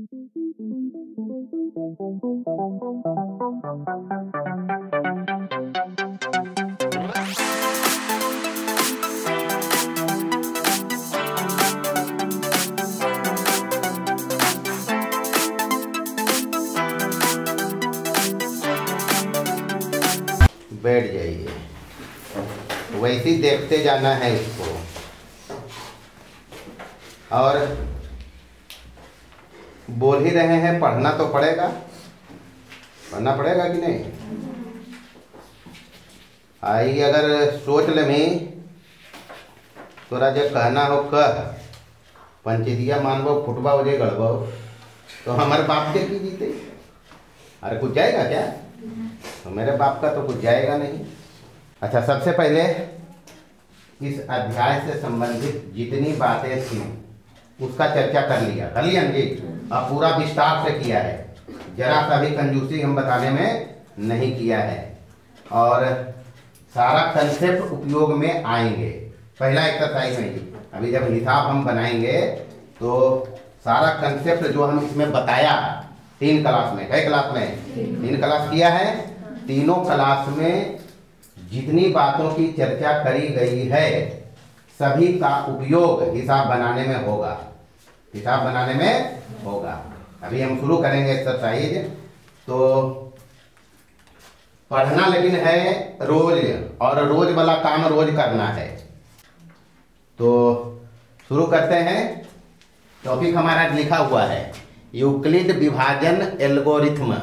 बैठ जाइए, वैसे ही देखते जाना है इसको। और बोल ही रहे हैं, पढ़ना तो पड़ेगा, पढ़ना पड़ेगा कि नहीं? आई अगर सोच ले में तोरा जब कहना हो कह, पंचदिया मानबो फुटबा हो जाए गड़बो, तो हमारे बाप के की जीते? अरे कुछ जाएगा क्या? तो मेरे बाप का तो कुछ जाएगा नहीं। अच्छा, सबसे पहले इस अध्याय से संबंधित जितनी बातें थी उसका चर्चा कर लिया जी। अब पूरा विस्तार से किया है, जरा सा भी कंजूसी हम बताने में नहीं किया है, और सारा कंसेप्ट उपयोग में आएंगे। पहला एक्सरसाइज में ही अभी जब हिसाब हम बनाएंगे तो सारा कंसेप्ट जो हम इसमें बताया 3 क्लास में, कई क्लास में 3 क्लास किया है, तीनों क्लास में जितनी बातों की चर्चा करी गई है सभी का उपयोग हिसाब बनाने में होगा, हिसाब बनाने में होगा। अभी हम शुरू करेंगे एक्सरसाइज। तो पढ़ना लेकिन है रोज, और रोज वाला काम रोज करना है। तो शुरू करते हैं। टॉपिक हमारा लिखा हुआ है यूक्लिड विभाजन एल्गोरिथ्म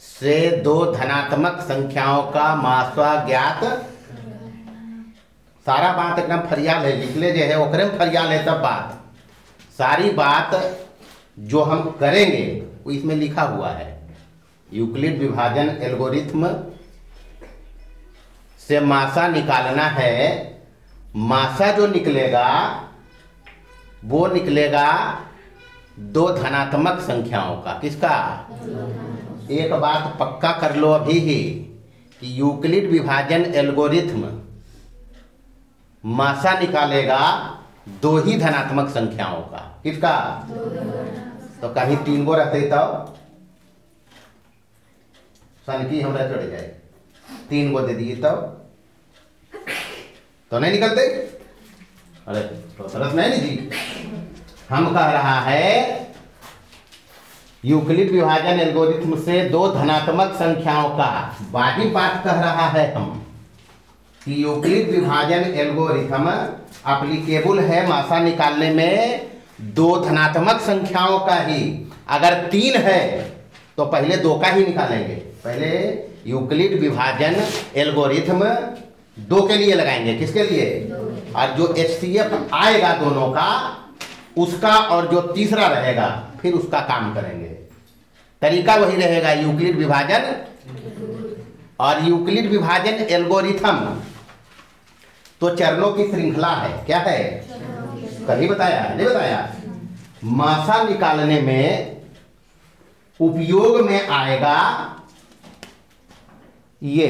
से 2 धनात्मक संख्याओं का मास्वा ज्ञात। सारा बात एकदम फरियाल है, लिखले जो है ओकरे में फरियाल है सब बात। सारी बात जो हम करेंगे वो इसमें लिखा हुआ है। यूक्लिड विभाजन एल्गोरिथ्म से मासा निकालना है। मासा जो निकलेगा वो निकलेगा 2 धनात्मक संख्याओं का। किसका? एक बात पक्का कर लो अभी ही कि यूक्लिड विभाजन एल्गोरिथ्म मासा निकालेगा 2 ही धनात्मक संख्याओं का। किसका? तो कहीं 3 गो रहते तो सनकी हमरा चढ़ जाए, 3 गो दे दिए तो नहीं निकलते। अरे तो सरस नहीं जी। हम कह रहा है यूक्लिड विभाजन एल्गोरिथ्म से 2 धनात्मक संख्याओं का। बाकी बात कह रहा है हम कि यूक्लिड विभाजन एल्गोरिथ्म एप्लीकेबल है मासा निकालने में 2 धनात्मक संख्याओं का ही। अगर 3 है तो पहले 2 का ही निकालेंगे। पहले यूक्लिड विभाजन एल्गोरिथ्म 2 के लिए लगाएंगे। किसके लिए? और जो HCF आएगा दोनों का, उसका और जो तीसरा रहेगा फिर उसका काम करेंगे। तरीका वही रहेगा, यूक्लिड विभाजन और यूक्लिड विभाजन एल्गोरिथ्म तो चरणों की श्रृंखला है। क्या है? कभी बताया नहीं बताया? मासा निकालने में उपयोग में आएगा ये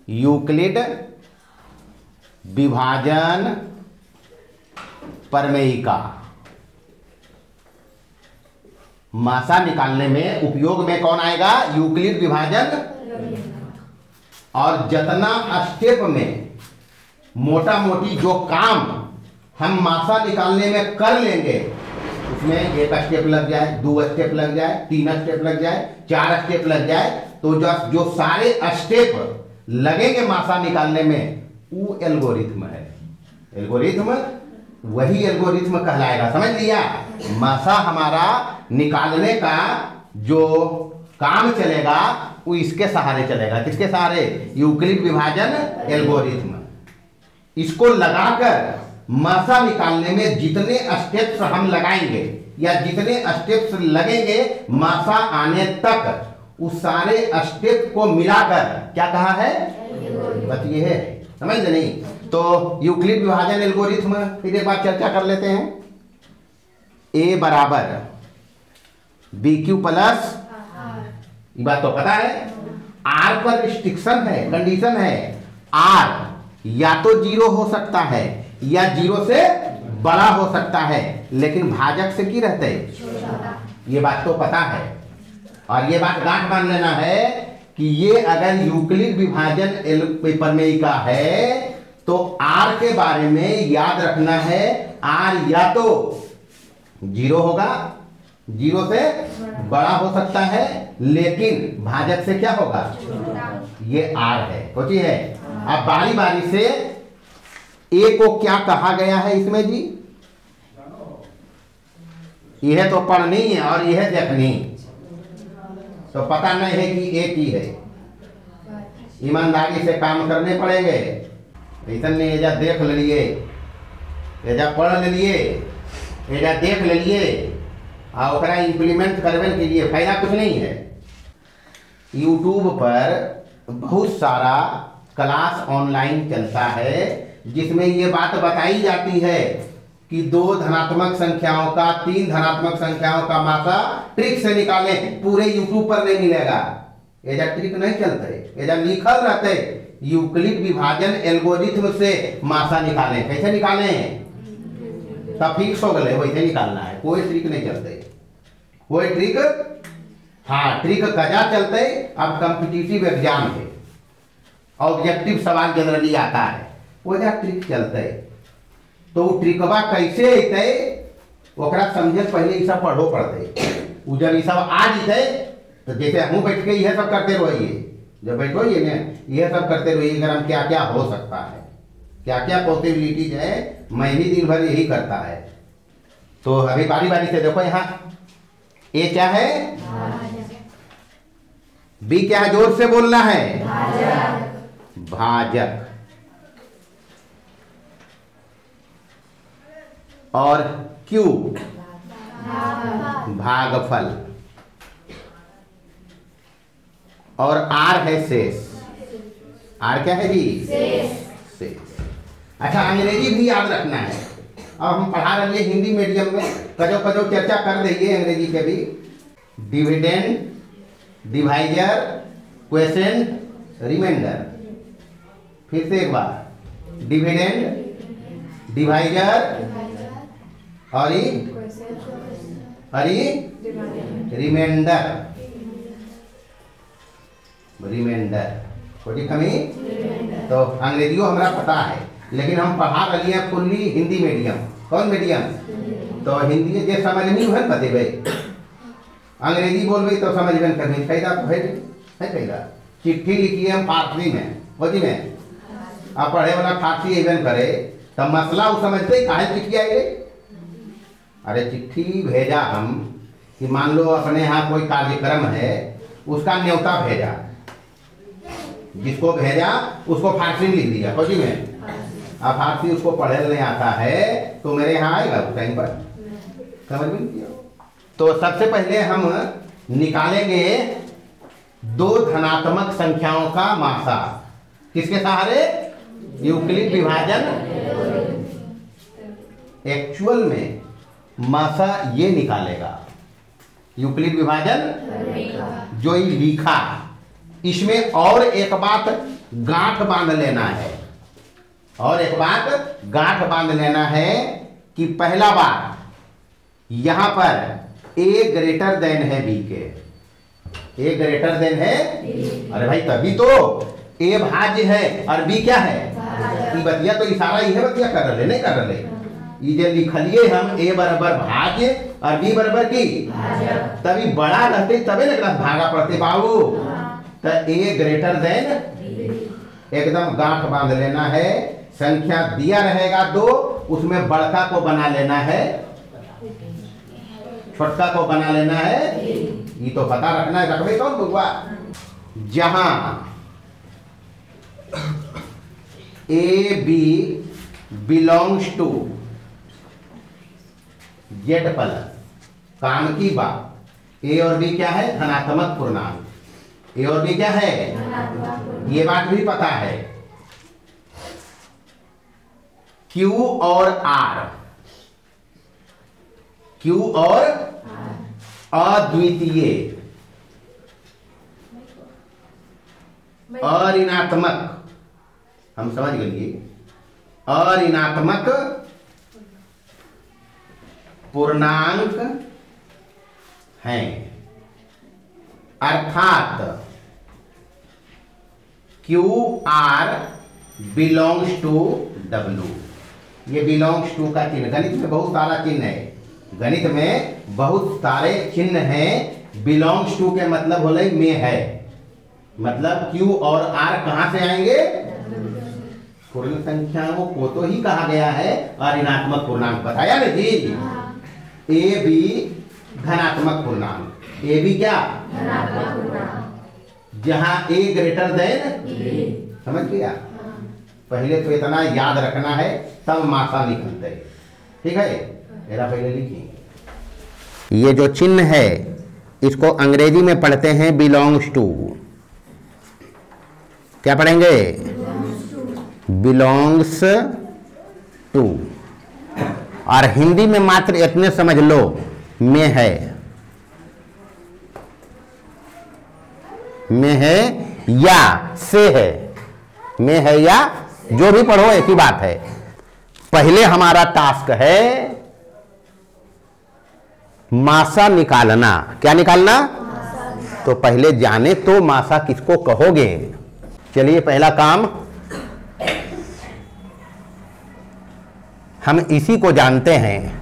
यूक्लिड विभाजन प्रमेयिका। मासा निकालने में उपयोग में कौन आएगा? यूक्लिड विभाजन। और जितना स्टेप में मोटा मोटी जो काम हम मासा निकालने में कर लेंगे उसमें 1 स्टेप लग जाए, 2 स्टेप लग जाए, 3 स्टेप लग जाए, 4 स्टेप लग जाए, तो जो सारे स्टेप लगेंगे मासा निकालने में वो एल्गोरिथ्म है। एल्गोरिथ्म वही एल्गोरिथ्म कहलाएगा। समझ लिया? मासा हमारा निकालने का जो काम चलेगा वो इसके सहारे चलेगा। किसके सहारे? यूक्लिड विभाजन एल्गोरिथ्म। इसको लगाकर मासा निकालने में जितने स्टेप्स हम लगाएंगे या जितने स्टेप्स लगेंगे मासा आने तक उस सारे स्टेप को मिलाकर क्या कहा है? बस ये है। समझ नहीं? तो यूक्लिड विभाजन एल्गोरिथ्म फिर एक बार चर्चा कर लेते हैं। A बराबर BQ प्लस, ये बात तो पता है। R पर रिस्ट्रिक्शन है, कंडीशन है। R या तो 0 हो सकता है या 0 से बड़ा हो सकता है, लेकिन भाजक से की रहते, ये बात तो पता है। और ये बात गांठ बांध लेना है कि ये अगर यूक्लिड विभाजन प्रमेय का है तो आर के बारे में याद रखना है, आर या तो 0 होगा, 0 से बड़ा हो सकता है, लेकिन भाजक से क्या होगा, ये आर है, सोचिए है। अब बारी बारी से ए को क्या कहा गया है इसमें जी, यह तो पढ़नी है और यह देखनी, तो पता नहीं है कि ए की है, ईमानदारी से काम करने पड़ेंगे। ऐसा नहीं एजा देख लिए, एजा पढ़ लिए, एजा देख लिए और ओकरा इम्प्लीमेंट करवे के लिए फायदा कुछ नहीं है। यूट्यूब पर बहुत सारा क्लास ऑनलाइन चलता है जिसमें ये बात बताई जाती है कि 2 धनात्मक संख्याओं का 3 धनात्मक संख्याओं का मासा ट्रिक से निकालें, पूरे यूट्यूब पर नहीं मिलेगा, एजा ट्रिक नहीं चलते, एजा लिखल रहते यूक्लिड विभाजन एल्गोरिथम से मासा निकालें। कैसे निकालें, तब फिक्स हो गए वैसे निकालना है, कोई ट्रिक नहीं चलते, कोई ट्रिक, हाँ ट्रिक कजा चलते। अब कॉम्पिटिटिव एग्जाम है, ऑब्जेक्टिव सवाल जनरली आता है, वजह ट्रिक चलते, तो ट्रिकवा कैसे अते ओकरा समझे पहले ये सब पढ़ो पड़ते। उ जब ये सब आ जाते तो जैसे हम बैठ के यह सब करते रहिए, जब बैठोइए ना यह सब करते रहिए, अगर हम क्या क्या हो सकता है, क्या क्या पॉसिबिलिटीज है, मैं भी दिन भर यही करता है। तो अभी बारी बारी से देखो, यहाँ ए क्या है, बी क्या है, जोर से बोलना है, भाजक। और क्यू भागफल, और आर है शेष। आर क्या है जी, शेष। अच्छा अंग्रेजी भी याद रखना है, अब हम पढ़ा रहे हैं हिंदी मीडियम में, कजो कजो चर्चा कर देंगे अंग्रेजी के भी। Dividend, divisor, quotient, remainder. फिर से एक बार, डिविडेंड, डिवाइजर और रिमाइंडर, रिमाइंडर कोई कमी। तो अंग्रेजियों हमारा पता है, लेकिन हम पढ़ा रही हैं फुल्ली हिंदी मीडियम। कौन मीडियम, तो हिंदी जे समझ नहीं है बतेबे, अंग्रेजी बोलबे तो समझ में करनी फायदा तो है फायदा। चिट्ठी लिखिए हम फारसी में, होती में आप पढ़े वाला फारसी इवन करे तब मसला वो समझते काहे चिट्ठी आई गई। अरे चिट्ठी भेजा हम कि मान लो अपने यहाँ कोई कार्यक्रम है, उसका न्योता भेजा, जिसको भेजा उसको फारसी लिख दिया फौजी में, अब फारसी उसको पढ़े नहीं आता है तो मेरे यहाँ आएगा उस टाइम पर, समझ में नहीं। तो सबसे पहले हम निकालेंगे 2 धनात्मक संख्याओं का मासा, किसके सहारे, यूक्लिड विभाजन। एक्चुअल में मासा ये निकालेगा यूक्लिड विभाजन जो ही लिखा। इसमें और एक बात गांठ बांध लेना है, और एक बात गांठ बांध लेना है कि पहला बार यहां पर ए ग्रेटर देन है बी के, ए ग्रेटर देन है, अरे भाई तभी तो ए भाज्य है और बी क्या है, ये बतिया तो इशारा ही है, बतिया कर रहे नहीं कर रहे, ये जो लिखलिए हम ए बराबर भाज्य और बी बराबर की, तभी बड़ा रहते तबे ना भागा पड़ते बाबू। तो ए ग्रेटर देन, एकदम गांठ बांध लेना है, संख्या दिया रहेगा 2, उसमें बड़का को बना लेना है, छोटका को बना लेना है, ये तो पता रखना है, रखबे कौन बुआ। जहां A B belongs to Z plus, काम की बात, ए और बी क्या है, धनात्मक पूर्णांक, ए और बी क्या है, ये बात भी पता है। क्यू और आर, क्यू और अद्वितीय, अऋणात्मक, हम समझ गए, अऋणात्मक पूर्णांक हैं, अर्थात QR बिलोंग्स टू W। ये बिलोंग्स टू का चिन्ह, गणित में बहुत सारा चिन्ह है, गणित में बहुत सारे चिन्ह हैं। बिलोंग्स टू के मतलब बोले में है, मतलब Q और R कहां से आएंगे? पूर्ण संख्याओं को तो ही कहा गया है और ऋणात्मक पूर्णांक बताया ना जी। ए बी धनात्मक पूर्णांक, ए बी क्या? धनात्मक पूर्णांक, जहां ए ग्रेटर देन, समझ गया? पहले तो इतना याद रखना है, तब मासा निकलते, ठीक है? मेरा पहले लिखिए। ये जो चिन्ह है इसको अंग्रेजी में पढ़ते हैं बिलोंग्स टू। क्या पढ़ेंगे? Belongs to. और हिंदी में मात्र इतने समझ लो, में है, में है या से है, में है या जो भी पढ़ो एक ही बात है। पहले हमारा टास्क है मासा निकालना। क्या निकालना? तो पहले जाने तो मासा किसको कहोगे। चलिए पहला काम हम इसी को जानते हैं,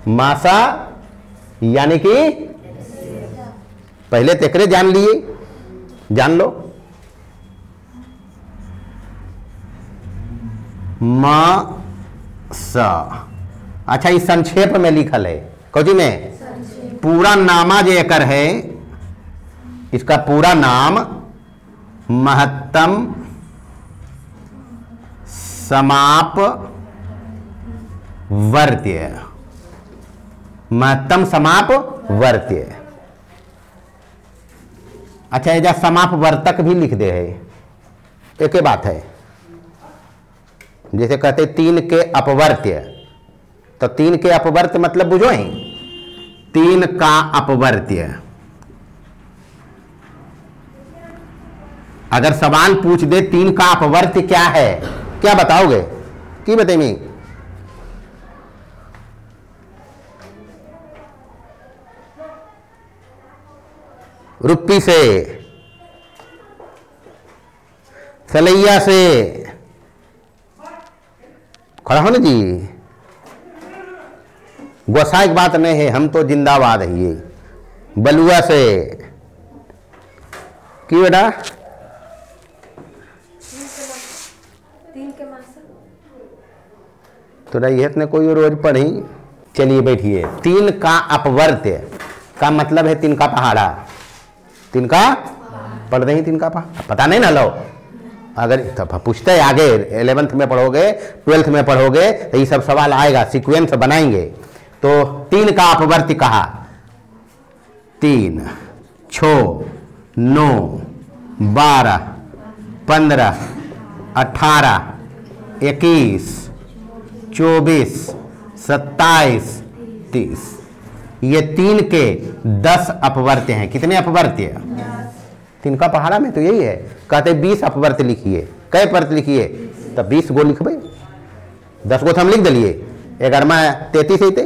मासा यानी कि पहले तेकरे जान लिए, जान लो। मासा, अच्छा इस संक्षेप में लिखल है, कौची में? पूरा नामा जो एकर है, इसका पूरा नाम महत्तम समाप वर्त्य, महत्तम समाप वर्त्य। अच्छा ये जा समाप वर्तक भी लिख दे है, एक ही बात है। जैसे कहते 3 के अपवर्त्य, तो 3 के अपवर्त्य मतलब बुझो ही, 3 का अपवर्त्य। अगर सवाल पूछ दे 3 का अपवर्त्य क्या है, क्या बताओगे? की बताइए? रुपी से, सलैया से, खड़ा हो ना जी। गोसाई की बात नहीं है, हम तो जिंदाबाद है। ये बलुआ से, की बेटा? 3 तो रही है कोई रोज पढ़ी। चलिए बैठिए। 3 का अपवर्त्य का मतलब है 3 का पहाड़ा। 3 का पढ़ रही, 3 का पहाड़ा पता नहीं ना लो। अगर पूछते आगे 11th में पढ़ोगे, 12th में पढ़ोगे तो ये सब सवाल आएगा, सीक्वेंस बनाएंगे। तो 3 का अपवर्त्य कहा, 3, 6, 9, 12, 15, 18, 21, 24, 27, 30। ये 3 के 10 अपवर्त्य हैं। कितने अपवर्त्य? 3 का पहाड़ा में तो यही है। कहते 20 अपवर्त्य लिखिए। कै वर्त लिखिए? तो 20 गो लिखबे। 10 गो तो हम लिख दिलिए। 11वां 33 होते,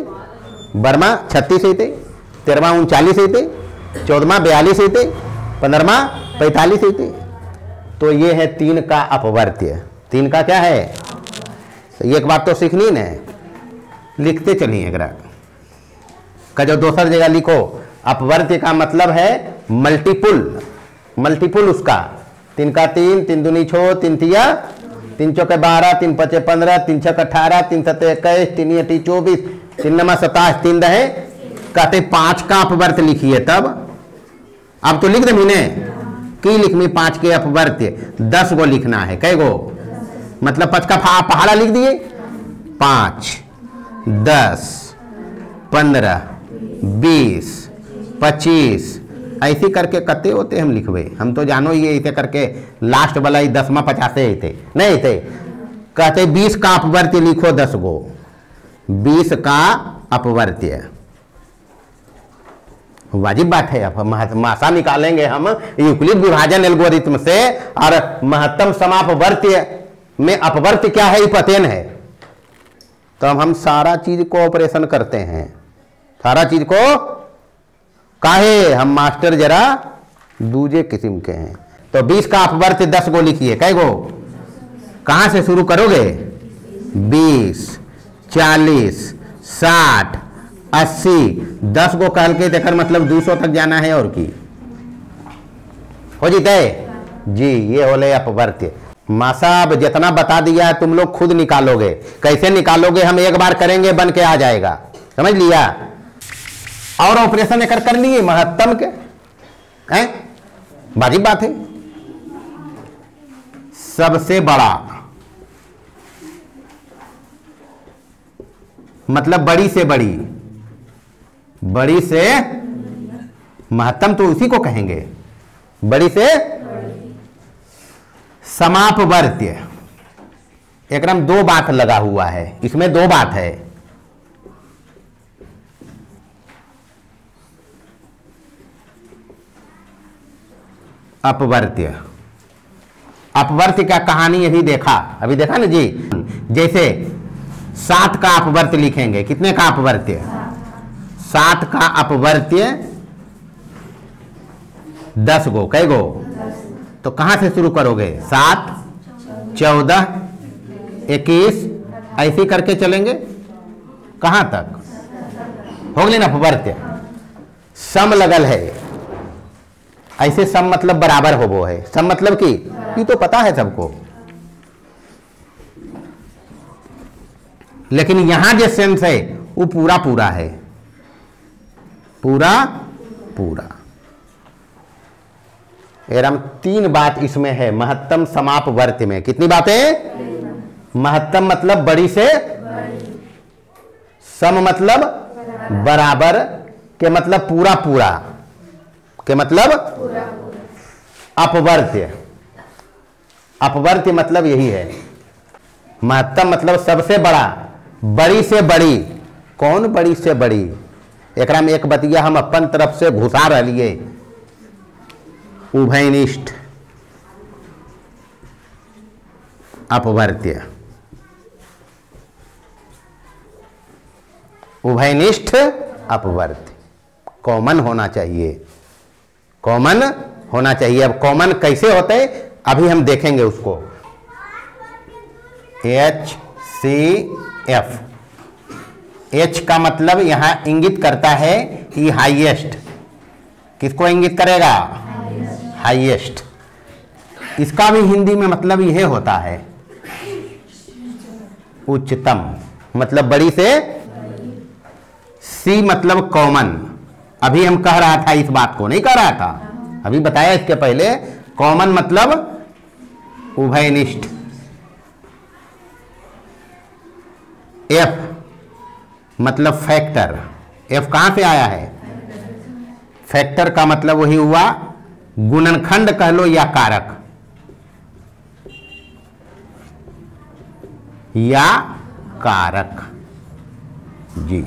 12वां 36 होते, 13वां 39 होते, 14वां 42 होते, 15वां 45 होते। तो ये है 3 का अपवर्त्य। 3 का क्या है? एक बात तो सीखनी न, लिखते चलिए। अगर का जो दूसर जगह लिखो, अपवर्त्य का मतलब है मल्टीपुल, मल्टीपुल उसका। 3 का 3, 3 दूनी 6, 3 तिया 3 चौके 12, 3 पचे 15, 3 छक 18, 3 सते 21, 3 अठी 24, 3 नमा 27, 3 दहे। कहते 5 का अपवर्त्य लिखिए। तब अब तो लिख दे की लिखनी 5 के अपवर्त्य 10 गो लिखना है। कै गो? मतलब 5 का पहाड़ा लिख दिए। 5, 10, 15, 20, 25 ऐसी करके कते होते हम लिखबे। हम तो जानो ये ऐसे करके लास्ट वाला 10वां 50 थे नहीं थे। कहते 20 का अपवर्त्य लिखो 10 गो। 20 का अपवर्त्य वाजिब बात है। अब मासा निकालेंगे हम यूक्लिड विभाजन एल्गोरिथम से, और महत्तम समापवर्त्य में अपवर्त्य क्या है ये पते न है। तो हम सारा चीज को ऑपरेशन करते हैं, सारा चीज को काहे हम मास्टर जरा दूजे किस्म के हैं। तो 20 का अपवर्त्य 10 गो लिखिए, कै गो, कहां से शुरू करोगे, 20, 40, 60, 80, 10 गो कहल के देकर मतलब 200 तक जाना है और की हो जीते जी। ये होले अपवर्त्य। मासा अब जितना बता दिया है तुम लोग खुद निकालोगे, कैसे निकालोगे हम एक बार करेंगे बन के आ जाएगा, समझ लिया। और ऑपरेशन एक कर लिए महत्तम के हैं, बाकी बात है। सबसे बड़ा मतलब बड़ी से बड़ी, बड़ी से महत्तम तो उसी को कहेंगे, बड़ी से समापवर्त्य। एकदम दो बात लगा हुआ है इसमें, दो बात है। अपवर्त्य, अपवर्त्य का कहानी यही देखा, अभी देखा ना जी। जैसे 7 का अपवर्त्य लिखेंगे, कितने का अपवर्त्य, 7 का अपवर्त्य 10 गो, कै गो, तो कहां से शुरू करोगे, 7, 14, 21 ऐसे करके चलेंगे कहां तक, हो गए ना अपवर्त्य। सम लगल है, ऐसे सम मतलब बराबर हो वो है, सम मतलब कि ये तो पता है सबको, लेकिन यहां जो सेंस है वो पूरा पूरा है, पूरा पूरा। एरम 3 बात इसमें है महत्तम समापवर्त्य में। कितनी बातें, महत्तम मतलब बड़ी से, सम मतलब बराबर, के मतलब पूरा पूरा, के मतलब अपवर्त्य, अपवर्त्य मतलब यही है। महत्तम मतलब सबसे बड़ा, बड़ी से बड़ी, कौन बड़ी से बड़ी, एकरा में एक बतिया हम अपन तरफ से घुसा रहिए, उभयनिष्ठ अपवर्त्य, उभयनिष्ठ अपवर्त्य कॉमन होना चाहिए, कॉमन होना चाहिए। अब कॉमन कैसे होते हैं अभी हम देखेंगे उसको। HCF, H का मतलब यहां इंगित करता है कि हाईएस्ट, किसको इंगित करेगा, हाईएस्ट। इसका भी हिंदी में मतलब यह होता है उच्चतम, मतलब बड़ी से। C मतलब कॉमन, अभी हम कह रहा था इस बात को, नहीं कह रहा था, अभी बताया इसके पहले। कॉमन मतलब उभयनिष्ठ। F मतलब फैक्टर, F कहां से आया है, फैक्टर का मतलब वही हुआ गुणनखंड कह लो या कारक, या कारक जी।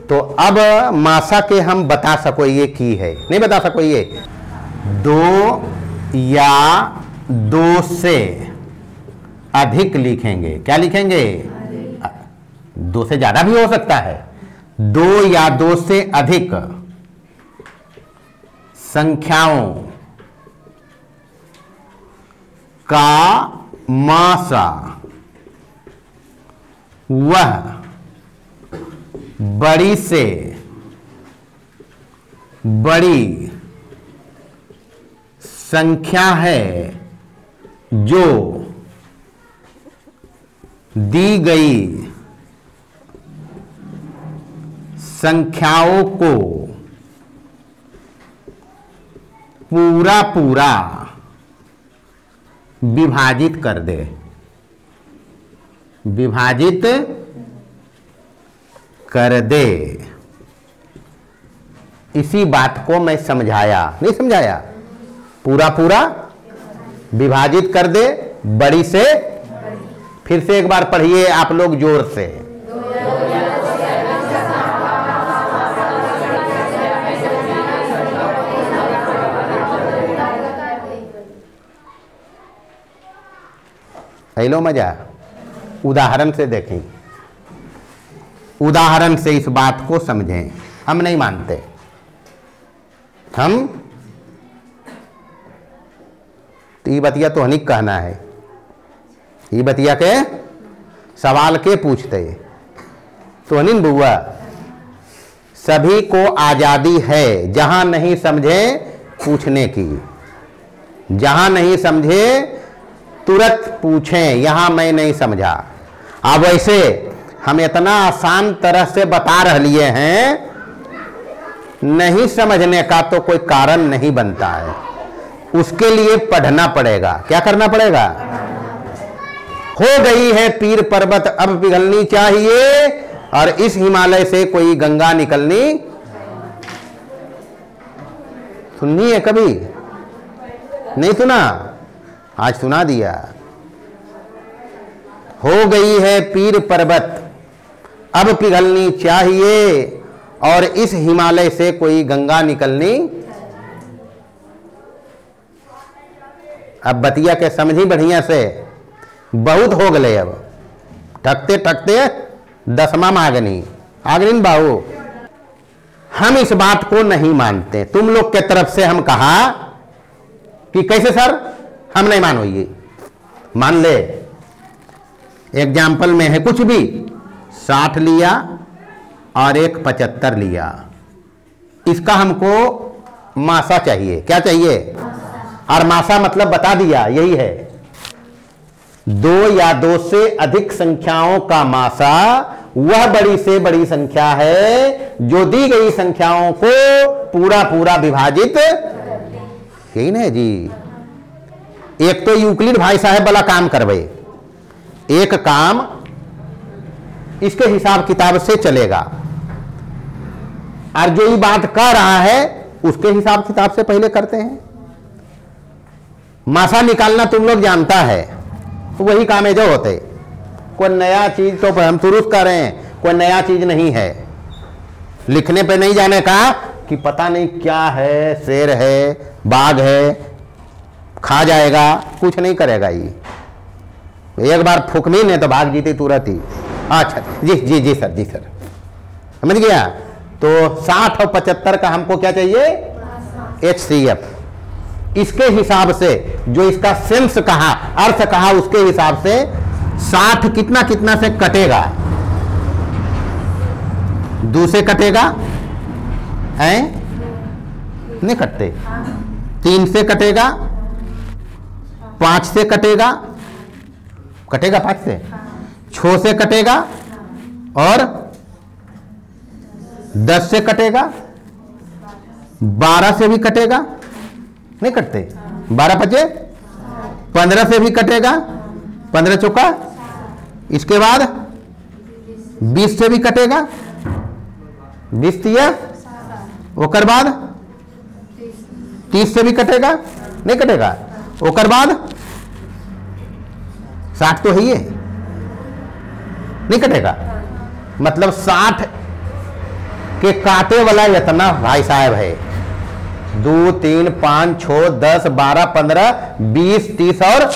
तो अब मासा के हम बता सको ये की है, नहीं बता सको ये 2 या 2 से अधिक लिखेंगे, क्या लिखेंगे, 2 से ज्यादा भी हो सकता है, 2 या 2 से अधिक संख्याओं का मासा वह बड़ी से बड़ी संख्या है जो दी गई संख्याओं को पूरा पूरा विभाजित कर दे, विभाजित कर दे। इसी बात को मैं समझाया, नहीं समझाया, पूरा पूरा विभाजित कर दे बड़ी से। फिर से एक बार पढ़िए आप लोग जोर से। हेलो मजा उदाहरण से देखें, उदाहरण से इस बात को समझें। हम नहीं मानते, हम तो ये बतिया तो हनिक कहना है, ये बतिया के सवाल के पूछते तो हनिन बुआ। सभी को आजादी है, जहां नहीं समझे पूछने की, जहां नहीं समझे तुरंत पूछें, यहां मैं नहीं समझा। अब वैसे हम इतना आसान तरह से बता रहे हैं, नहीं समझने का तो कोई कारण नहीं बनता है, उसके लिए पढ़ना पड़ेगा। क्या करना पड़ेगा? हो गई है पीर पर्वत अब पिघलनी चाहिए, और इस हिमालय से कोई गंगा निकलनी। सुननी है कभी? नहीं सुना? आज सुना दिया। हो गई है पीर पर्वत अब पिघलनी चाहिए, और इस हिमालय से कोई गंगा निकलनी। अब बतिया के समझी बढ़िया से, बहुत हो गए। अब ठकते ठकते 10वां मागनी आगनीन बाहू। हम इस बात को नहीं मानते। तुम लोग के तरफ से हम कहा कि कैसे सर हम नहीं मानो, ये मान ले। एग्जाम्पल में है कुछ भी 60 लिया और एक 75 लिया, इसका हमको मासा चाहिए। क्या चाहिए? और मासा मतलब बता दिया, यही है 2 या 2 से अधिक संख्याओं का मासा वह बड़ी से बड़ी संख्या है जो दी गई संख्याओं को पूरा पूरा विभाजित। यही ना जी। एक तो यूक्लिड भाई साहब वाला काम करवे, एक काम इसके हिसाब किताब से चलेगा, और जो ये बात कर रहा है उसके हिसाब किताब से पहले करते हैं। मासा निकालना तुम लोग जानता है, तो वही काम है जो होते। कोई नया चीज तो हम शुरू कर रहे हैं, कोई नया चीज नहीं है। लिखने पे नहीं जाने का कि पता नहीं क्या है, शेर है, बाघ है, खा जाएगा, कुछ नहीं करेगा। ये एक बार फुकमी ने तो भाग जीती तुरंत ही। अच्छा जी जी जी सर, जी सर, समझ गया। तो 60 और 75 का हमको क्या चाहिए? HCF। इसके हिसाब से जो इसका सेंस कहा, अर्थ कहा, उसके हिसाब से 60 कितना कितना से कटेगा? 2 से कटेगा, हैं? नहीं कटते। 3 से कटेगा, 5 से कटेगा, कटेगा 5 से, 6 से कटेगा, और 10 से कटेगा, 12 से भी कटेगा। नहीं कटते। 12 बचे 15 से भी कटेगा, 15 चौका। इसके बाद 20 से भी कटेगा, 20 तिया, ओकर बाद 30 से भी कटेगा। नहीं कटेगा। ओकर बाद 60 तो है ही, नहीं कटेगा। मतलब 60 के काटे वाला इतना भाई साहब है, 2 3 5 6 10 12 15 20 30 और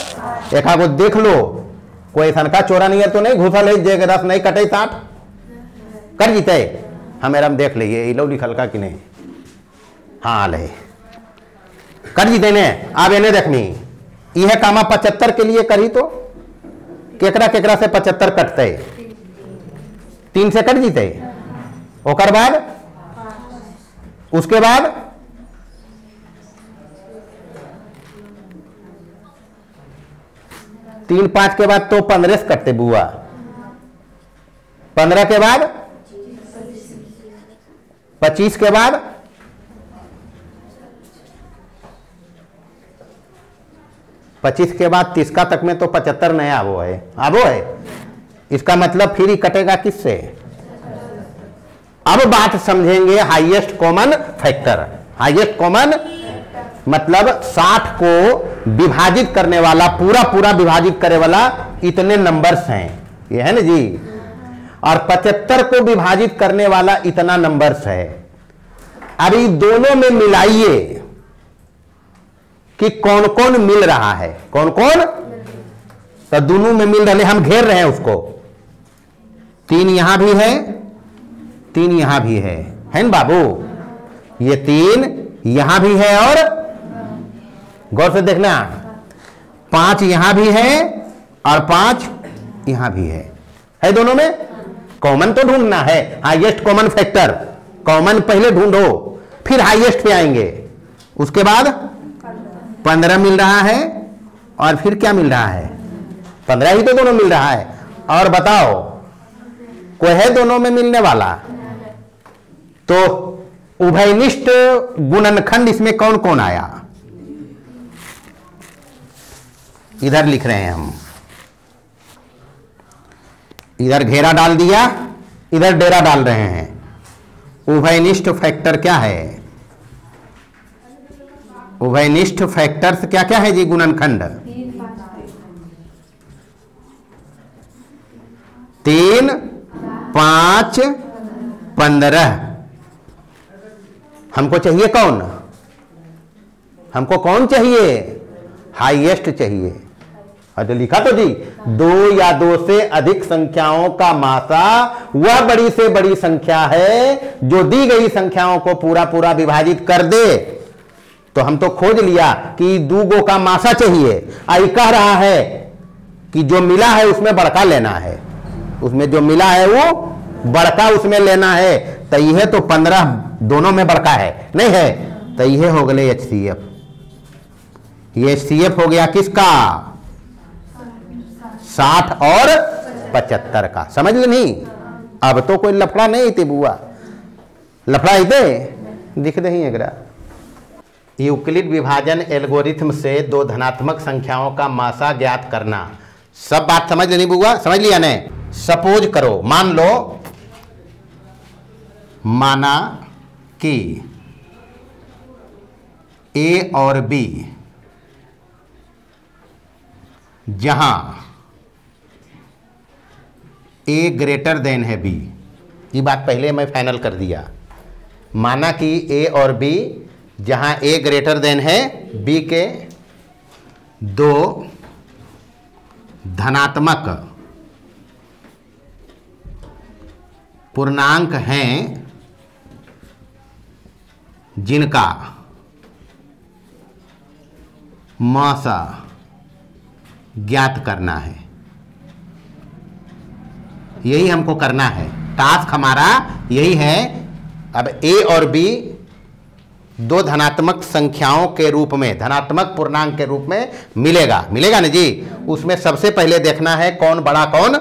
एक आगो देख लो। कोई ऐसा का चोरा नहीं है तो नहीं घुसल है जे 10 नहीं कटे 60 कर जीते। हमें हम देख लीजिए ये लो लिखल का कि नहीं। हाँ ले कर जीते ने। अब इन्हें देखनी यह कामा 75 के लिए करी तो केकरा केकरा से 75 कटते? 3 से कट जीते। ओकर बाद उसके बाद 3 5 के बाद तो 15 से कटते बुआ। 15 के बाद 25 के बाद 25 के बाद 30 का तक में तो 75 नया वो है। अब वो है इसका मतलब फिर ही कटेगा किससे? अब बात समझेंगे highest common factor. Highest common मतलब 60 को विभाजित करने वाला, पूरा पूरा विभाजित करने वाला इतने नंबर्स हैं, ये है ना जी। और 75 को विभाजित करने वाला इतना नंबर्स है। अब ये दोनों में मिलाइए कि कौन कौन मिल रहा है, कौन कौन। तो दोनों में मिल रहे, हम घेर रहे हैं उसको। 3 यहां भी है, 3 यहां भी है ना बाबू? ये 3 यहां भी है और गौर से देखना 5 यहां भी है और 5 यहां भी है दोनों में। कॉमन तो ढूंढना है, हाईएस्ट कॉमन फैक्टर। कॉमन पहले ढूंढो, फिर हाईएस्ट पे आएंगे। उसके बाद 15 मिल रहा है और फिर क्या मिल रहा है? 15 ही तो दोनों मिल रहा है। और बताओ कोई है दोनों में मिलने वाला? तो उभयनिष्ठ गुणनखंड इसमें कौन कौन आया? इधर लिख रहे हैं हम, इधर घेरा डाल दिया, इधर डेरा डाल रहे हैं। उभयनिष्ठ फैक्टर क्या है? उभयनिष्ठ फैक्टर्स क्या क्या है जी गुणनखंड? 3, 5, 15। हमको चाहिए कौन? हमको कौन चाहिए? हाईएस्ट चाहिए। और तो लिखा तो जी 2 या 2 से अधिक संख्याओं का मासा वह बड़ी से बड़ी संख्या है जो दी गई संख्याओं को पूरा पूरा विभाजित कर दे। तो हम तो खोज लिया कि 2 गो का मासा चाहिए। आई कह रहा है कि जो मिला है उसमें बड़का लेना है, उसमें जो मिला है वो बड़का उसमें लेना है। तो यह तो 15 दोनों में बड़का है नहीं है, तो यह हो गए HCF। ये HCF हो गया किसका? 60 और 75 का। समझ ले नहीं? अब तो कोई लफड़ा नहीं थी बुआ, लफड़ा ही थे दिख रही है। यूक्लिड विभाजन एल्गोरिथम से 2 धनात्मक संख्याओं का मासा ज्ञात करना। सब बात समझ लेनी बुआ, समझ लिया ने? सपोज करो, मान लो, माना कि A और B जहां A ग्रेटर देन है B, ये बात पहले मैं फाइनल कर दिया। माना कि A और B जहां A ग्रेटर देन है B के 2 धनात्मक पूर्णांक हैं जिनका मासा ज्ञात करना है। यही हमको करना है, टास्क हमारा यही है। अब A और B 2 धनात्मक संख्याओं के रूप में, धनात्मक पूर्णांक के रूप में मिलेगा, मिलेगा ना जी? उसमें सबसे पहले देखना है कौन बड़ा कौन।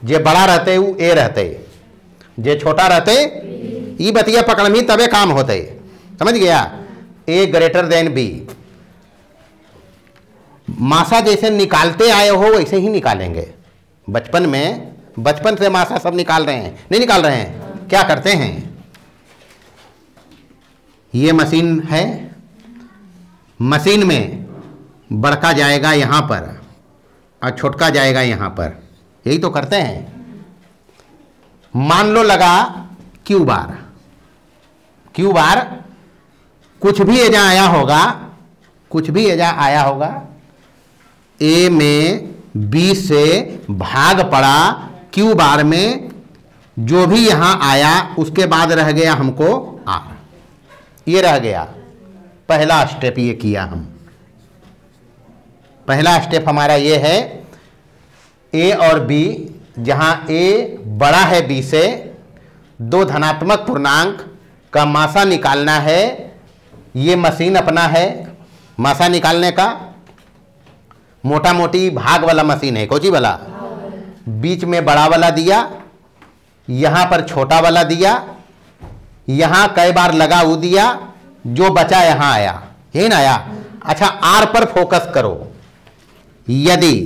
जे बड़ा रहते वो A रहते, जे छोटा रहते ये बतिया पकड़मी तबे काम होते। समझ गया? A greater than B। मासा जैसे निकालते आए हो वैसे ही निकालेंगे। बचपन में, बचपन से मासा सब निकाल रहे हैं, नहीं निकाल रहे हैं? क्या करते हैं? ये मशीन है, मशीन में बड़का जाएगा यहाँ पर और छोटका जाएगा यहाँ पर, यही तो करते हैं। मान लो लगा क्यू बार, क्यू बार कुछ भी एजा आया होगा, कुछ भी एजा आया होगा, A में B से भाग पड़ा क्यू बार में, जो भी यहां आया उसके बाद रह गया हमको R। ये रह गया पहला स्टेप, ये किया हम। पहला स्टेप हमारा ये है A और B, जहां A बड़ा है B से, 2 धनात्मक पूर्णांक का मासा निकालना है। ये मशीन अपना है मासा निकालने का, मोटा मोटी भाग वाला मशीन है। कोची वाला? बीच में बड़ा वाला दिया, यहां पर छोटा वाला दिया, यहां कई बार लगा वो दिया, जो बचा यहां आया, यही ना आया। अच्छा R पर फोकस करो। यदि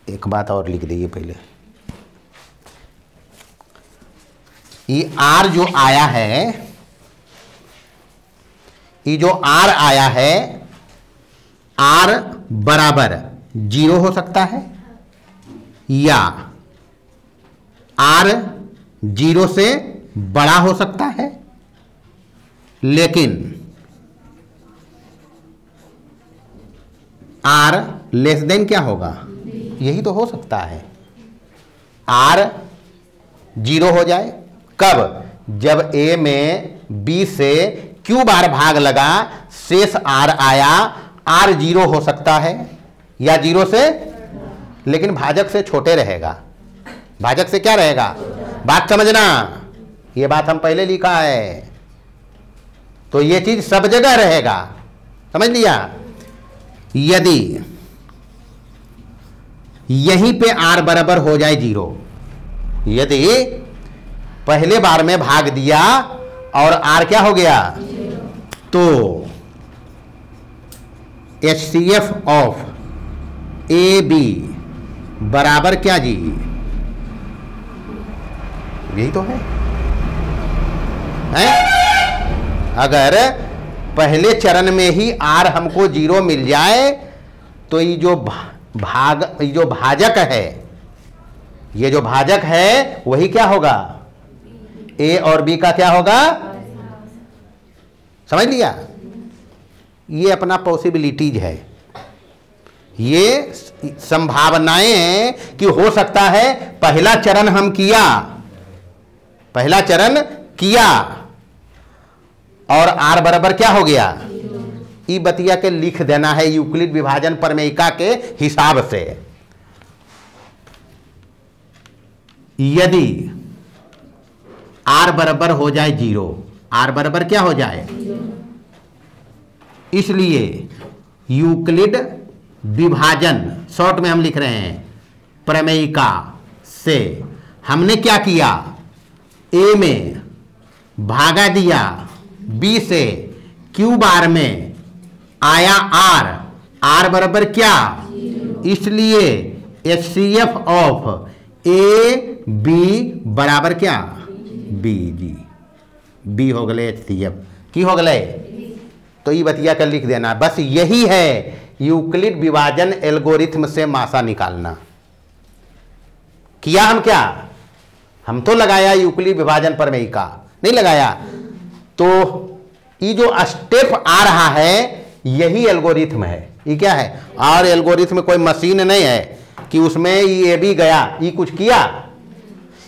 एक बात और लिख दीजिए पहले, ये R जो आया है, ये जो R आया है, R बराबर 0 हो सकता है या R 0 से बड़ा हो सकता है, लेकिन आर लेस देन क्या होगा, यही तो हो सकता है, आर 0 हो जाए। कब, जब ए में बी से क्यू बार भाग लगा, शेष आर आया, आर 0 हो सकता है या 0 से, लेकिन भाजक से छोटे रहेगा। भाजक से क्या रहेगा, बात समझना, ये बात हम पहले लिखा है, तो ये चीज सब जगह रहेगा, समझ लिया। यदि यहीं पे आर बराबर हो जाए 0, यदि पहले बार में भाग दिया और आर क्या हो गया, तो HCF ऑफ AB बराबर क्या जी, यही तो है? अगर पहले चरण में ही आर हमको 0 मिल जाए तो ये जो भाजक है, ये जो भाजक है वही क्या होगा, ए और बी का क्या होगा, समझ लिया। ये अपना पॉसिबिलिटीज है, ये संभावनाएं हैं कि हो सकता है पहला चरण हम किया, पहला चरण किया और आर बराबर क्या हो गया, ई बतिया के लिख देना है यूक्लिड विभाजन प्रमेयिका के हिसाब से। यदि आर बराबर हो जाए 0, आर बराबर क्या हो जाए, इसलिए यूक्लिड विभाजन, शॉर्ट में हम लिख रहे हैं प्रमेयिका से, हमने क्या किया, ए में भागा दिया, बी से क्यू बार में आया आर, आर बराबर क्या, इसलिए HCF ऑफ ए बी बराबर क्या, बी जी, बी हो गए HCF की हो गए, तो ये बतिया कर लिख देना। बस यही है यूक्लिड विभाजन एल्गोरिथम से मासा निकालना। किया हम क्या, हम तो लगाया यूक्लिड विभाजन प्रमेयिका, नहीं लगाया, तो ये जो स्टेप आ रहा है यही एल्गोरिथम है। ये क्या है, और एल्गोरिथम में कोई मशीन नहीं है कि उसमें ये भी गया, ये कुछ किया,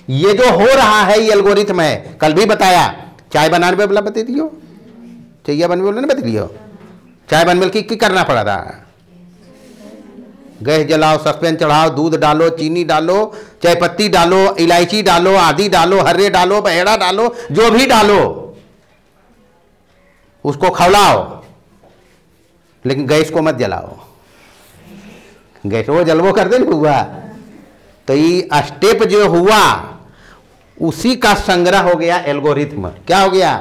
ये जो हो रहा है ये एल्गोरिथम है। कल भी बताया, चाय बनाने वाला बता दियो, चाहिए बनने वाला नहीं बता दियो, चाय बनने की करना पड़ा था, गैस जलाओ, सस्पेन चढ़ाओ, दूध डालो, चीनी डालो, चाय पत्ती डालो, इलायची डालो, आदि डालो, हर्रे डालो, बहेड़ा डालो, जो भी डालो उसको खौलाओ, लेकिन गैस को मत जलाओ, गैस वो जलवो कर दे ना हुआ। तो ये स्टेप जो हुआ उसी का संग्रह हो गया एल्गोरिथम। क्या हो गया,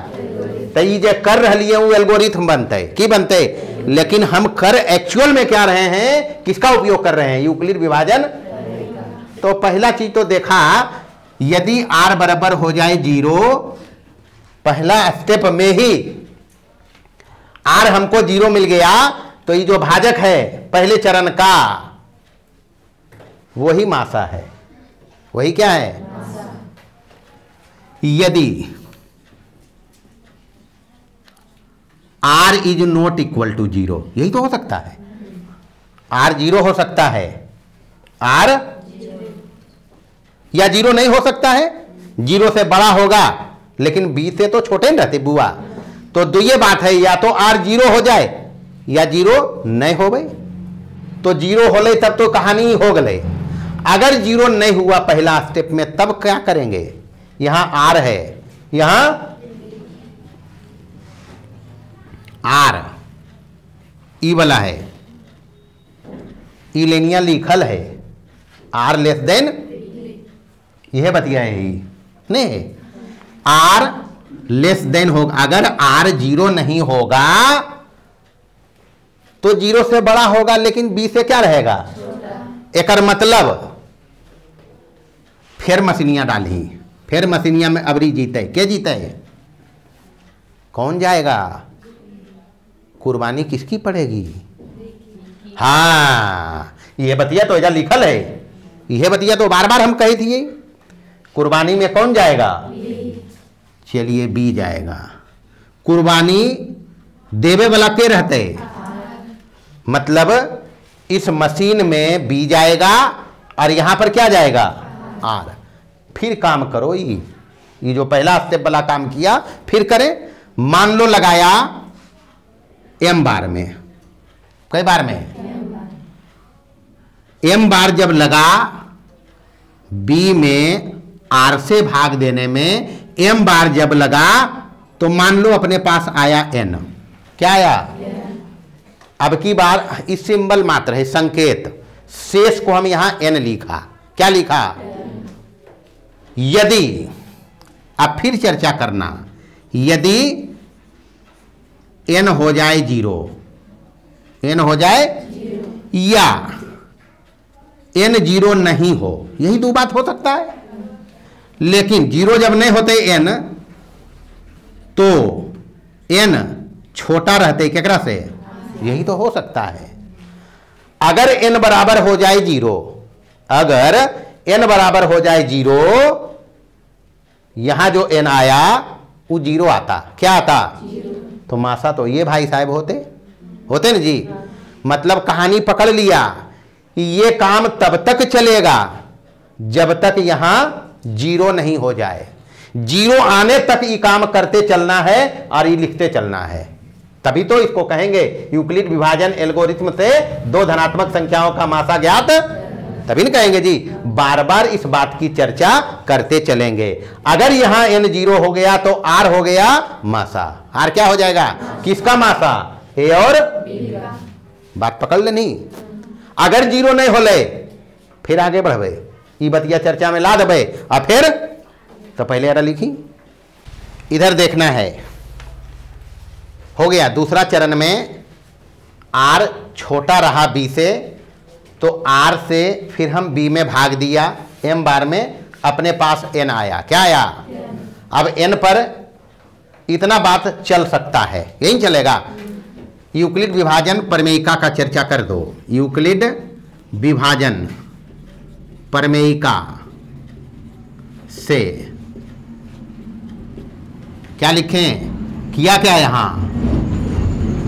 तो ये जो कर रही है वो एल्गोरिथम बनते की बनते, लेकिन हम कर एक्चुअल में क्या रहे हैं, किसका उपयोग कर रहे हैं, यूक्लिड विभाजन। तो पहला चीज तो देखा, यदि आर बराबर हो जाए 0, पहला स्टेप में ही आर हमको 0 मिल गया, तो ये जो भाजक है पहले चरण का वही मासा है, वही क्या है। यदि R is not equal to 0, यही तो हो सकता है, आर 0 हो सकता है, आर या 0 नहीं हो सकता है, 0 से बड़ा होगा लेकिन बी से तो छोटे नहीं रहते बुआ। तो ये बात है, या तो आर 0 हो जाए या 0 नहीं हो गए, तो 0 हो ले तब तो कहानी हो गए। अगर 0 नहीं हुआ पहला स्टेप में, तब क्या करेंगे, यहां आर है, यहां आर ई वाला है, ई लेनिया लिखल है, आर लेस देन, यह बतिया है ही नहीं, आर लेस देन होगा। अगर आर 0 नहीं होगा तो 0 से बड़ा होगा, लेकिन बी से क्या रहेगा, एक मतलब फिर मशीनिया डाली, फिर मशीनिया में अबरी जीते, क्या जीते, कौन जाएगा, कुर्बानी किसकी पड़ेगी। हाँ, यह बतिया तो ऐसा लिखल है, यह बतिया तो बार बार हम कही थी, कुर्बानी में कौन जाएगा, चलिए बी जाएगा। कुर्बानी देवे वाला के रहते, मतलब इस मशीन में बी जाएगा और यहां पर क्या जाएगा, आर। फिर काम करो, ये जो पहला स्टेप वाला काम किया फिर करें। मान लो लगाया एम बार में, कई बार में, एम बार जब लगा बी में आर से भाग देने में, एम बार जब लगा तो मान लो अपने पास आया एन। क्या आया? अब की बार इस सिंबल मात्र है, संकेत, शेष को हम यहां एन लिखा। क्या लिखा? यदि, अब फिर चर्चा करना, यदि एन हो जाए 0, एन हो जाए या एन 0 नहीं हो, यही दो बात हो सकता है। लेकिन 0 जब नहीं होते एन, तो एन छोटा रहते केकरा से, यही तो हो सकता है। अगर एन बराबर हो जाए 0, अगर एन बराबर हो जाए 0, यहां जो एन आया वो 0 आता। क्या आता? तो मासा तो ये भाई साहब होते ना जी। मतलब कहानी पकड़ लिया कि ये काम तब तक चलेगा जब तक यहां 0 नहीं हो जाए। 0 आने तक ये काम करते चलना है और ये लिखते चलना है। तभी तो इसको कहेंगे यूक्लिड विभाजन एल्गोरिथम से दो धनात्मक संख्याओं का मासा ज्ञात, तभी नहीं कहेंगे जी। बार बार इस बात की चर्चा करते चलेंगे। अगर यहां n 0 हो गया तो r हो गया मासा। r क्या हो जाएगा? किसका मासा? a और b। बात पकड़ लेनी। अगर 0 नहीं होले फिर आगे बढ़े, ये बतिया चर्चा में ला दबे और फिर तो पहले अरा लिखी। इधर देखना है, हो गया दूसरा चरण में r छोटा रहा b से, तो r से फिर हम b में भाग दिया, m बार में अपने पास n आया। क्या आया? अब n पर इतना बात चल सकता है, यही चलेगा। यूक्लिड विभाजन प्रमेयिका का चर्चा कर दो। यूक्लिड विभाजन प्रमेयिका से क्या लिखें? किया क्या यहां?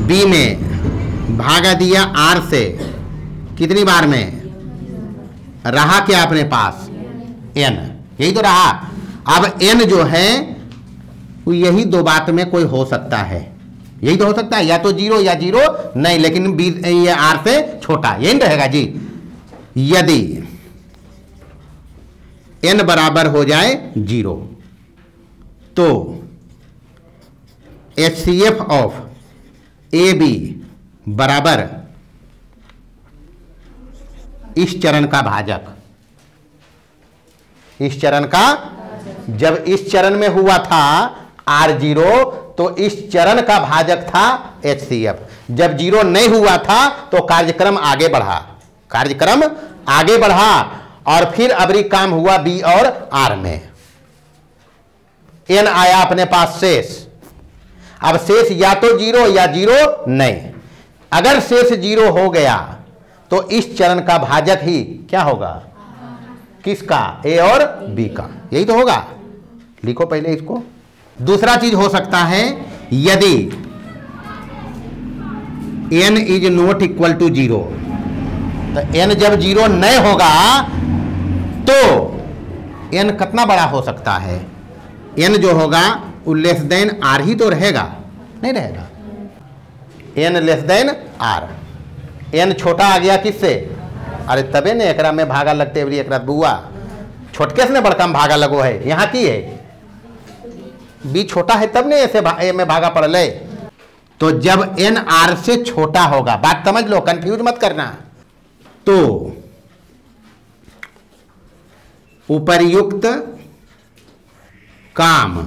b में भागा दिया r से, कितनी बार में? रहा क्या अपने पास? n, यही तो रहा। अब n जो है वो यही दो बात में कोई हो सकता है, यही तो हो सकता है, या तो 0 या 0 नहीं, लेकिन b ये r से छोटा, यही रहेगा जी। यदि n बराबर हो जाए 0 तो HCF ऑफ AB बराबर इस चरण का भाजक, इस चरण का, जब इस चरण में हुआ था R0 तो इस चरण का भाजक था HCF। जब 0 नहीं हुआ था तो कार्यक्रम आगे बढ़ा, कार्यक्रम आगे बढ़ा और फिर अबरी काम हुआ B और R में। N आया अपने पास शेष। अब शेष या तो 0 या 0 नहीं। अगर शेष 0 हो गया तो इस चरण का भाजक ही क्या होगा? किसका? A और B का, यही तो होगा। लिखो पहले इसको। दूसरा चीज हो सकता है, यदि n is not equal to 0, तो n जब 0 नहीं होगा तो n कितना बड़ा हो सकता है? n जो होगा वो लेस देन r ही तो रहेगा, नहीं रहेगा? n less than r। n छोटा आ गया किससे? अरे तबे ने एकरा में भागा लगते बड़ी, एकरा बुआ छोटके से बड़का में भागा लगो है। यहाँ की है b छोटा है तब ने ऐसे ए में भागा पड़ ले। तो जब n r से छोटा होगा, बात समझ लो, कंफ्यूज मत करना, तो उपर्युक्त काम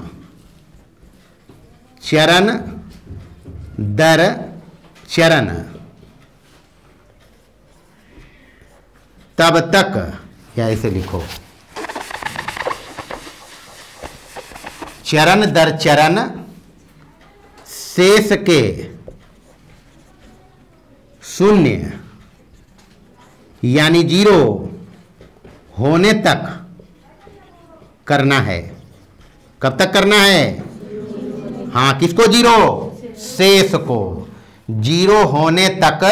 चरण दर चरण तब तक, या ऐसे लिखो, चरण दर चरण शेष के शून्य यानी 0 होने तक करना है। कब तक करना है? हाँ, किसको 0? शेष को 0 होने तक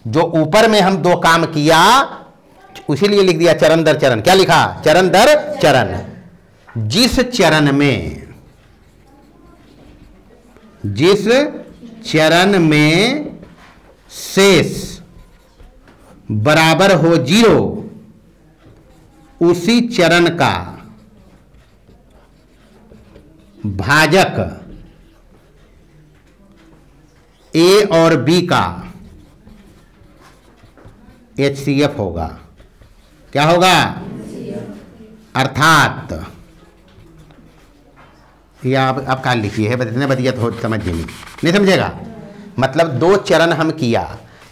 जो ऊपर में हम दो काम किया उसीलिए लिख दिया चरण दर चरण। क्या लिखा? चरण दर चरण। जिस चरण में शेष बराबर हो 0 उसी चरण का भाजक ए और बी का HCF होगा। क्या होगा? अर्थात या आप क्या लिखिए है, इतने बढ़िया तो समझिए नहीं समझेगा। मतलब दो चरण हम किया,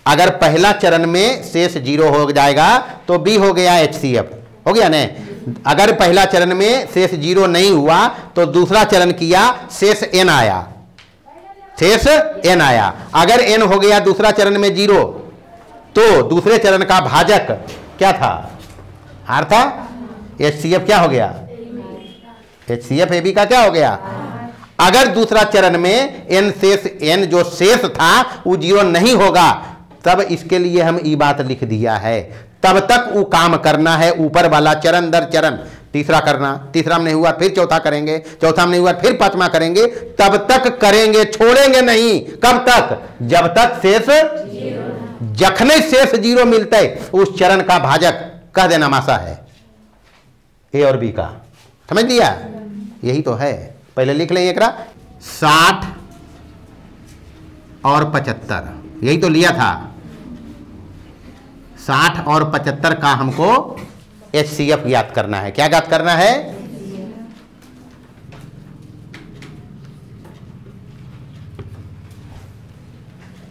अगर पहला चरण में शेष 0 हो जाएगा तो B हो गया HCF, हो गया ना। अगर पहला चरण में शेष 0 नहीं हुआ तो दूसरा चरण किया, शेष n आया, शेष n आया। अगर n हो गया दूसरा चरण में 0 तो दूसरे चरण का भाजक क्या था? R था। HCF क्या हो गया? HCF AB का क्या हो गया? अगर दूसरा चरण में n जो शेष था वो 0 नहीं होगा, तब इसके लिए हम ई बात लिख दिया है, तब तक वो काम करना है ऊपर वाला चरण दर चरण। तीसरा करना, तीसरा में नहीं हुआ फिर चौथा करेंगे, चौथा में नहीं हुआ फिर पांचवा करेंगे, तब तक करेंगे, छोड़ेंगे नहीं। कब तक? जब तक शेष, जखने शेष 0 मिलते उस चरण का भाजक कह देना मासा है ए और बी का। समझ लिया? यही तो है। पहले लिख लें एकरा 60 और 75, यही तो लिया था। 60 और 75 का हमको HCF ज्ञात करना है। क्या ज्ञात करना है?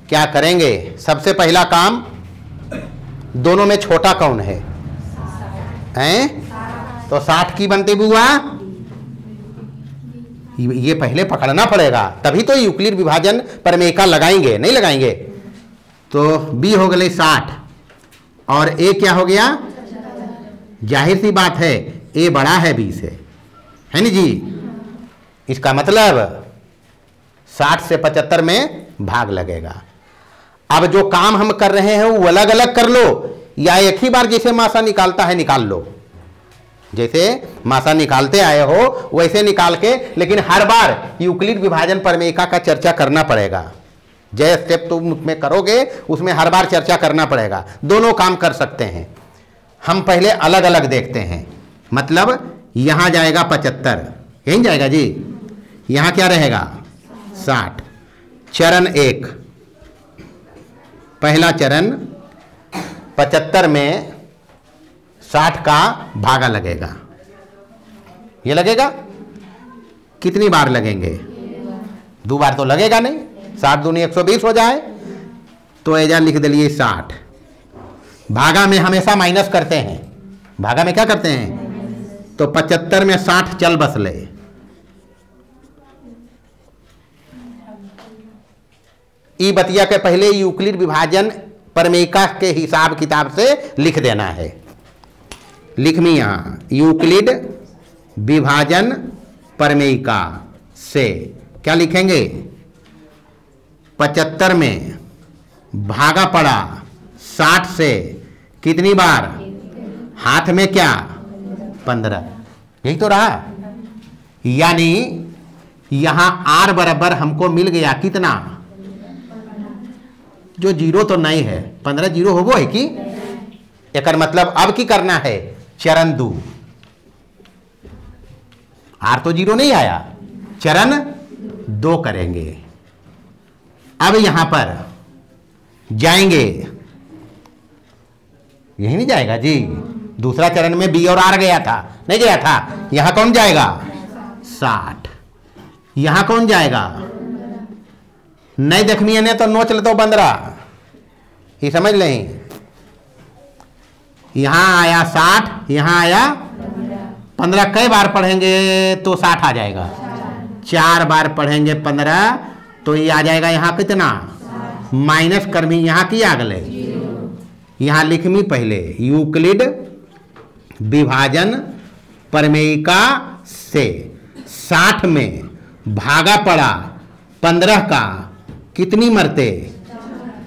क्या करेंगे? सबसे पहला काम, दोनों में छोटा कौन है? हैं? तो 60 की बनती बुआ, ये पहले पकड़ना पड़ेगा, तभी तो यूक्लिड विभाजन प्रमेयिका लगाएंगे, नहीं लगाएंगे। तो B हो गए 60 और A क्या हो गया? जाहिर सी बात है A बड़ा है B से, है नहीं जी। इसका मतलब 60 से 75 में भाग लगेगा। अब जो काम हम कर रहे हैं वो अलग अलग कर लो या एक ही बार जैसे मासा निकालता है निकाल लो। जैसे मासा निकालते आए हो वैसे निकाल के, लेकिन हर बार यूक्लिड विभाजन प्रमेयिका का चर्चा करना पड़ेगा। जय स्टेप तुम उसमें करोगे उसमें हर बार चर्चा करना पड़ेगा। दोनों काम कर सकते हैं। हम पहले अलग अलग देखते हैं। मतलब यहां जाएगा 75, यहीं जाएगा जी। यहां क्या रहेगा? 60। चरण 1, पहला चरण 75 में 60 का भागा लगेगा। ये लगेगा? कितनी बार लगेंगे? 2 बार तो लगेगा नहीं। 60 दूनी 120 हो जाए तो एजा लिख दिलिए 60। भागा में हमेशा माइनस करते हैं। भागा में क्या करते हैं? तो 75 में 60 चल बस ले। ई बतिया के पहले यूक्लिड विभाजन प्रमेयिका के हिसाब किताब से लिख देना है। लिख मी यहां यूक्लिड विभाजन प्रमेयिका से क्या लिखेंगे? 75 में भागा पड़ा 60 से कितनी बार? हाथ में क्या? 15। यही तो रहा। यानी यहां R बराबर हमको मिल गया कितना? जो 0 तो नहीं है, 15 0 हो वो है कि एक मतलब अब की करना है चरण 2। R तो 0 नहीं आया, चरण 2 करेंगे। अब यहां पर जाएंगे, यही नहीं जाएगा जी। दूसरा चरण में B और R गया था, नहीं गया था। यहां कौन जाएगा? 60। यहां कौन जाएगा? नहीं देखनी ने तो नोच ले तो 15। ये समझ लें। यहां आया 60, यहां आया 15। कई बार पढ़ेंगे तो 60 आ जाएगा? 4 बार पढ़ेंगे 15 तो ये आ जाएगा यहां कितना? माइनस कर्मी यहां की आ गए। यहां लिखमी पहले यूक्लिड विभाजन प्रमेयिका से 60 में भागा पड़ा 15 का कितनी मरते?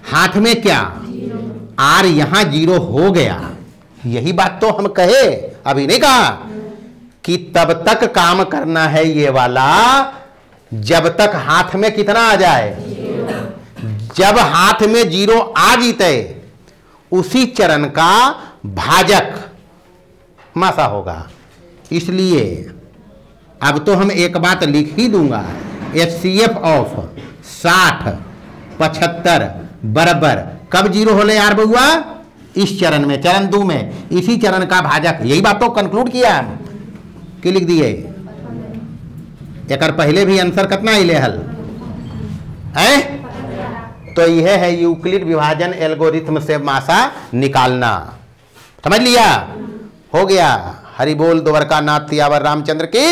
हाथ में क्या? आर यहां 0 हो गया, यही बात तो हम कहे, अभी नहीं कहा कि तब तक काम करना है ये वाला जब तक हाथ में कितना आ जाए। जब हाथ में 0 आ जीते उसी चरण का भाजक मासा होगा। इसलिए अब तो हम एक बात लिख ही दूंगा, HCF ऑफ 60 75 बराबर कब 0 होले यार बउआ, इस चरण में, चरण 2 में, इसी चरण का भाजक। यही बात तो कंक्लूड किया कि लिख दिए। एक पहले भी आंसर कितना ही ले हल है। तो यह है यूक्लिड विभाजन एल्गोरिथम से मासा निकालना। समझ लिया, हो गया। हरि बोल द्वारका नाथ सियावर रामचंद्र की,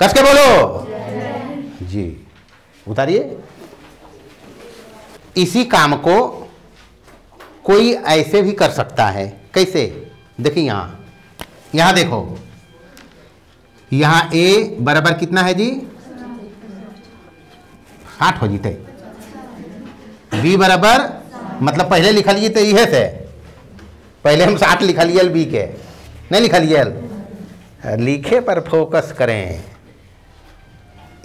कस के बोलो जी। उतारिए। इसी काम को कोई ऐसे भी कर सकता है। कैसे? देखिए यहां देखो, यहां A बराबर कितना है जी, 60 हो जीते। B बराबर मतलब पहले लिखल जी तो यह से, पहले हम 60 लिखलिए B के, नहीं लिखलिए, लिखे पर फोकस करें।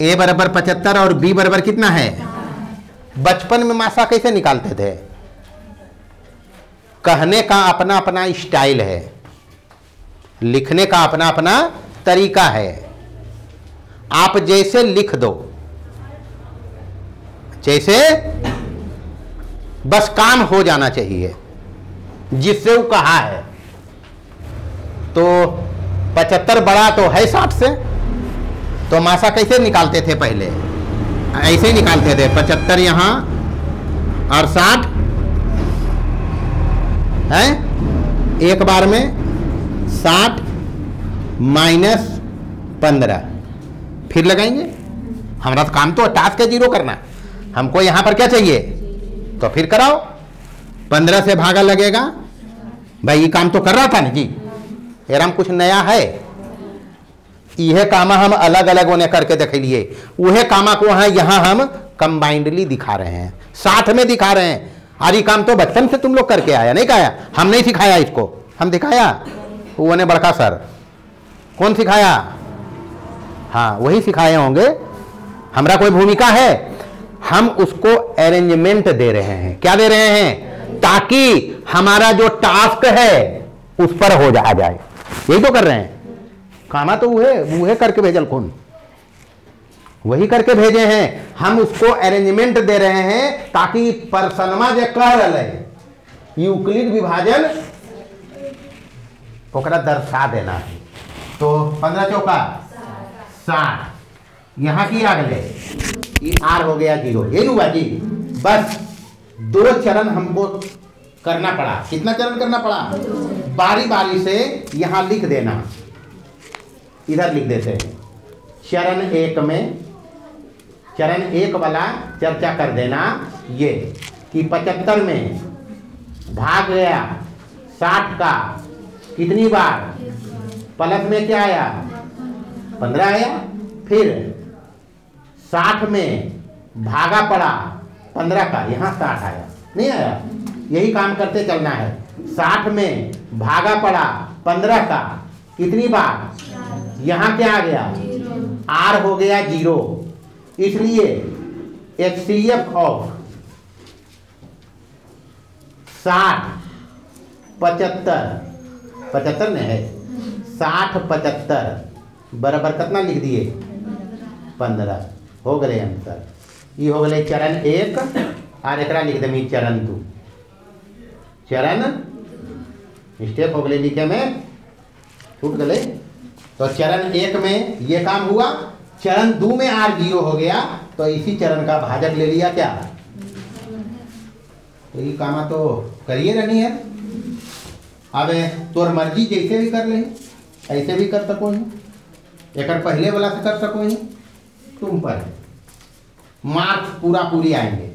A बराबर 75 और B बराबर कितना है। बचपन में मासा कैसे निकालते थे? कहने का अपना अपना स्टाइल है, लिखने का अपना अपना तरीका है। आप जैसे लिख दो, जैसे बस काम हो जाना चाहिए जिससे वो कहा है। तो 75 बड़ा तो है 60 से, तो मासा कैसे निकालते थे? पहले ऐसे ही निकालते थे, 75 यहां और 60 है, एक बार में 60 माइनस 15 फिर लगाएंगे। हमारा तो काम तो टास्क है 0 करना, हमको यहां पर क्या चाहिए, तो फिर कराओ। 15 से भागा लगेगा। भाई ये काम तो कर रहा था ना जी, एराम कुछ नया है। यह कामा हम अलग अलग होने करके देख लिए, वह कामा को यहां हम कंबाइंडली दिखा रहे हैं, साथ में दिखा रहे हैं। और ये काम तो बचपन से तुम लोग करके आया, नहीं खाया, हम नहीं सिखाया इसको, हम दिखाया। वो ने बड़का सर कौन सिखाया? हाँ वही सिखाए होंगे। हमारा कोई भूमिका है, हम उसको अरेंजमेंट दे रहे हैं। क्या दे रहे हैं? ताकि हमारा जो टास्क है उस पर हो जाए। यही तो कर रहे हैं। कामा तो वह करके भेजल कौन, वही करके भेजे हैं। हम उसको अरेंजमेंट दे रहे हैं ताकि पर्सनमा जो कह रहे यूक्लिड विभाजन ओकरा दर्शा देना है। तो 15 चौका 60, यहां की आगले ये आर हो गया 0, ये हुआ जी। बस 2 चरण हमको करना पड़ा। कितना चरण करना पड़ा? बारी बारी से यहां लिख देना, इधर लिख देते हैं। चरण 1 में, चरण 1 वाला चर्चा कर देना ये कि 75 में भाग गया 60 का कितनी बार, प्लस में क्या आया 15 आया। फिर 60 में भागा पड़ा 15 का, यहाँ 60 आया, नहीं आया। यही काम करते चलना है। 60 में भागा पड़ा 15 का कितनी बार, यहाँ क्या आ गया, आर हो गया 0। इसलिए HCF ऑफ 60 75 में है, 60 75 बराबर कितना लिख दिए 15। हो गए आंसर। ये हो गए चरण 1 और एक लिख दे चरण 2। चरण स्टेप हो गए लिखे में, छूट गए। तो चरण 1 में ये काम हुआ, चरण 2 में आर 0 हो गया, तो इसी चरण का भाजक ले लिया क्या। तो ये कामा तो करिए रहनी है। अब तोर मर्जी जैसे भी कर ले, ऐसे भी कर सको, एक पहले वाला से कर सको, तुम पर मार्क्स पूरा पूरी आएंगे।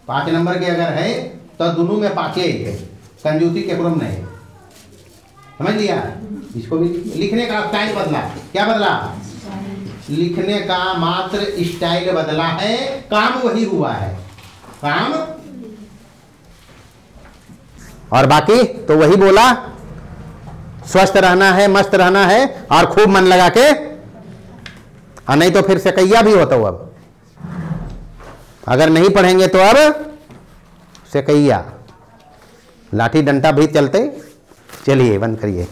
5 नंबर के अगर है तो दोनों में 5 ही थे, कंजूसी के क्रम नहीं। समझ लिया? इसको भी लिखने का स्टाइल बदला। क्या बदला? लिखने का मात्र स्टाइल बदला है, काम वही हुआ है। काम और बाकी तो वही बोला, स्वस्थ रहना है, मस्त रहना है और खूब मन लगा के, और नहीं तो फिर सकैया भी होता हो। अब अगर नहीं पढ़ेंगे तो अब सकैया, लाठी डंडा भी चलते। चलिए बंद करिए।